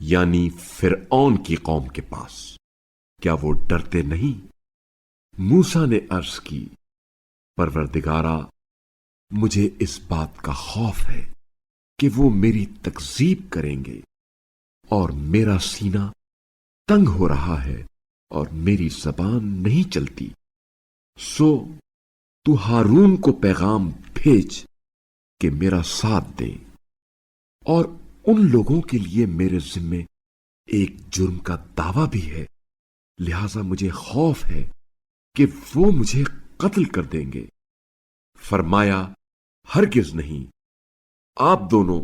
یعنی فرعون کی قوم کے پاس، کیا وہ ڈرتے نہیں؟ موسیٰ نے عرض کی، پروردگارا، مجھے اس بات کا خوف ہے کہ وہ میری تکذیب کریں گے، اور میرا سینہ تنگ ہو رہا ہے اور میری زبان نہیں چلتی، سو تو ہارون کو پیغام بھیج کہ میرا ساتھ دے، اور ان لوگوں کے لیے میرے ذمے ایک جرم کا دعویٰ بھی ہے، لہذا مجھے خوف ہے کہ وہ مجھے قتل کر دیں گے۔ فرمایا، ہرگز نہیں، آپ دونوں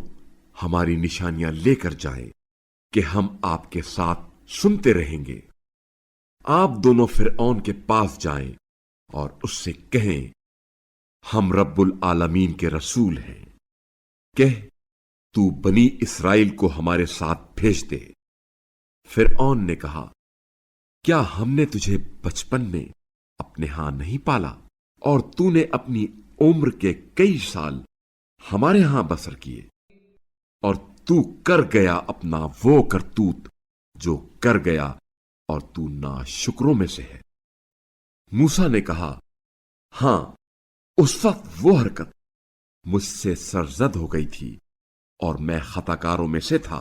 ہماری نشانیاں لے کر جائیں کہ ہم آپ کے ساتھ سنتے رہیں گے۔ آپ دونوں فرعون کے پاس جائیں اور اس سے کہیں، ہم رب العالمین کے رسول ہیں، کہہ تو بنی اسرائیل کو ہمارے ساتھ بھیج دے۔ فرعون نے کہا، کیا ہم نے تجھے بچپن میں اپنے ہاں نہیں پالا، اور تو نے اپنی عمر کے کئی سال ہمارے ہاں بسر کیے، اور تو کر گیا اپنا وہ کرتوت جو کر گیا، اور تو ناشکروں میں سے ہے۔ موسیٰ نے کہا، ہاں، اس وقت وہ حرکت مجھ سے سرزد ہو گئی تھی اور میں خطا کاروں میں سے تھا۔